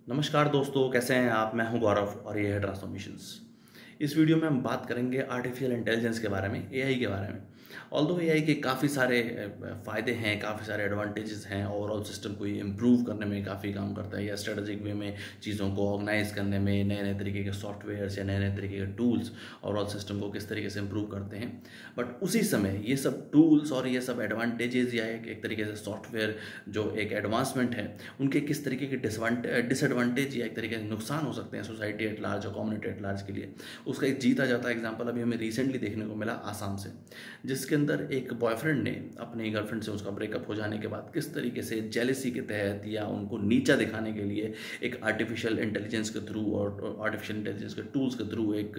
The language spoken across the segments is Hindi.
नमस्कार दोस्तों, कैसे हैं आप। मैं हूं गौरव और ये है ट्रांसफॉर्मेशंस। इस वीडियो में हम बात करेंगे आर्टिफिशियल इंटेलिजेंस के बारे में, एआई के बारे में। ऑल्दो एआई के काफ़ी सारे फ़ायदे हैं, काफ़ी सारे एडवांटेजेस हैं। ओवरऑल सिस्टम को ये इम्प्रूव करने में काफ़ी काम करता है, या स्ट्रेटजिक वे में चीज़ों को ऑर्गेनाइज करने में नए नए तरीके के सॉफ्टवेयर्स या नए नए तरीके के टूल्स ओवरऑल सिस्टम को किस तरीके से इम्प्रूव करते हैं। बट उसी समय ये सब टूल्स और ये सब एडवांटेजेस या एक तरीके से सॉफ्टवेयर जो एक एडवांसमेंट है, उनके किस तरीके के डिसएडवांटेज या एक तरीके से नुकसान हो सकते हैं सोसाइटी एट लार्ज और कम्युनिटी एट लार्ज के लिए। उसका एक जीता जाता एग्जांपल अभी हमें रिसेंटली देखने को मिला आसाम से, जिसके अंदर एक बॉयफ्रेंड ने अपनी गर्लफ्रेंड से उसका ब्रेकअप हो जाने के बाद किस तरीके से जेलेसी के तहत या उनको नीचा दिखाने के लिए एक आर्टिफिशियल इंटेलिजेंस के थ्रू और आर्टिफिशियल इंटेलिजेंस के टूल्स के थ्रू एक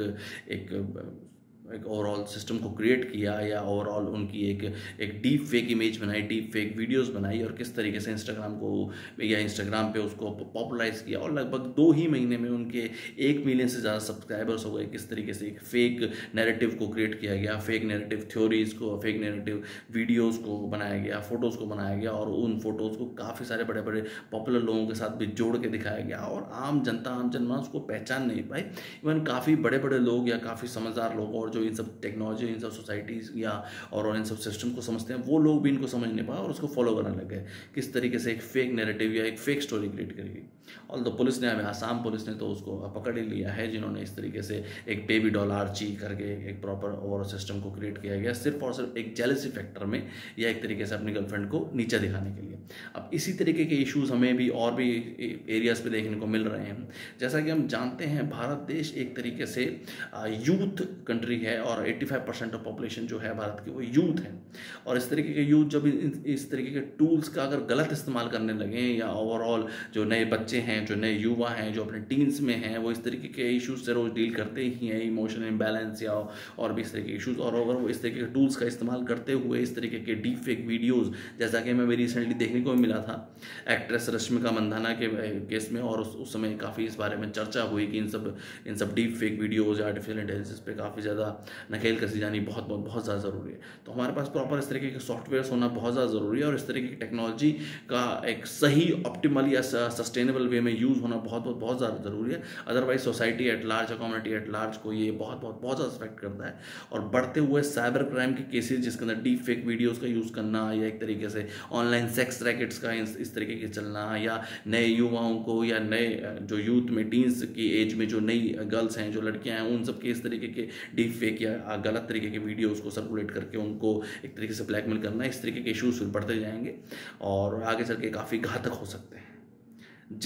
एक ओवरऑल सिस्टम को क्रिएट किया, या ओवरऑल उनकी एक डीप फेक इमेज बनाई, डीप फेक वीडियोस बनाई, और किस तरीके से इंस्टाग्राम पे उसको पॉपुलराइज किया। और लगभग 2 ही महीने में उनके 1 मिलियन से ज़्यादा सब्सक्राइबर्स हो गए। किस तरीके से एक फेक नैरेटिव को क्रिएट किया गया, फेक नैरेटिव थ्योरीज को, फेक नैरेटिव वीडियोज़ को बनाया गया, फ़ोटोज़ को बनाया गया, और उन फोटोज़ को काफ़ी सारे बड़े बड़े पॉपुलर लोगों के साथ भी जोड़ के दिखाया गया, और आम जनमानस को पहचान नहीं पाई। इवन काफ़ी बड़े बड़े लोग या काफ़ी समझदार लोग और जो इन सब टेक्नोलॉजी, इन सब सोसाइटीज़ या और इन सब सिस्टम को समझते हैं, वो लोग भी इनको समझ नहीं पाए और उसको फॉलो करने लग गए। किस तरीके से एक फेक नैरेटिव या एक फेक स्टोरी क्रिएट करेगी। और तो पुलिस ने, हमें आसाम पुलिस ने तो उसको पकड़ ही लिया है, जिन्होंने इस तरीके से एक बेबी डॉल आर्ची करके एक प्रॉपर ओवरऑल सिस्टम को क्रिएट किया गया, सिर्फ और सिर्फ एक जेलसी फैक्टर में, या एक तरीके से अपनी गर्लफ्रेंड को नीचा दिखाने के लिए। अब इसी तरीके के इश्यूज़ हमें भी और भी एरियाज़ पे देखने को मिल रहे हैं। जैसा कि हम जानते हैं, भारत देश एक तरीके से यूथ कंट्री है, और 85% ऑफ पॉपुलेशन जो है भारत की वो यूथ है। और इस तरीके के यूथ जब इस तरीके के टूल्स का अगर गलत इस्तेमाल करने लगे, या ओवरऑल जो नए बच्चे हैं, जो नए युवा हैं, जो अपने टीन्स में हैं, वो इस तरीके के इश्यूज से रोज़ डील करते ही हैं, इमोशनल इम्बैलेंस या और भी इस तरीके के इश्यूज। और अगर वो इस तरीके के टूल्स का इस्तेमाल करते हुए इस तरीके के डीप फेक वीडियोज़, जैसा कि हमें रिसेंटली देखने को मिला था एक्ट्रेस रश्मिका मंदाना के केस में, और उस समय काफ़ी इस बारे में चर्चा हुई कि इन सब डीप फेक वीडियोज़ या आर्टिफिशियल इंटेलिजेंस पे काफ़ी ज़्यादा नकेल कसी जानी बहुत ज़्यादा ज़रूरी है। तो हमारे पास प्रॉपर इस तरीके के सॉफ्टवेयर्स होना बहुत ज़्यादा ज़रूरी है, और इस तरीके की टेक्नोलॉजी का एक सही ऑप्टिमल या सस्टेनेबल वे में यूज़ होना बहुत ज़्यादा ज़रूरी है। अदरवाइज सोसाइटी एट लार्ज और कम्युनिटी एट लार्ज को ये बहुत ज़्यादा अफेक्ट करता है। और बढ़ते हुए साइबर क्राइम के केसेस, जिसके अंदर डीप फेक वीडियोज़ का यूज़ करना, या एक तरीके से ऑनलाइन सेक्स रैकेट्स का इस तरीके के चलना, या नए युवाओं को या नए जो यूथ में टीन्स की एज में जो नई गर्ल्स हैं, जो लड़कियां हैं, उन सब के इस तरीके के डीप फेक या गलत तरीके के वीडियोज़ को सर्कुलेट करके उनको एक तरीके से ब्लैकमेल करना, इस तरीके के इश्यूज फिर बढ़ते जाएंगे और आगे चल के काफ़ी घातक हो सकते हैं।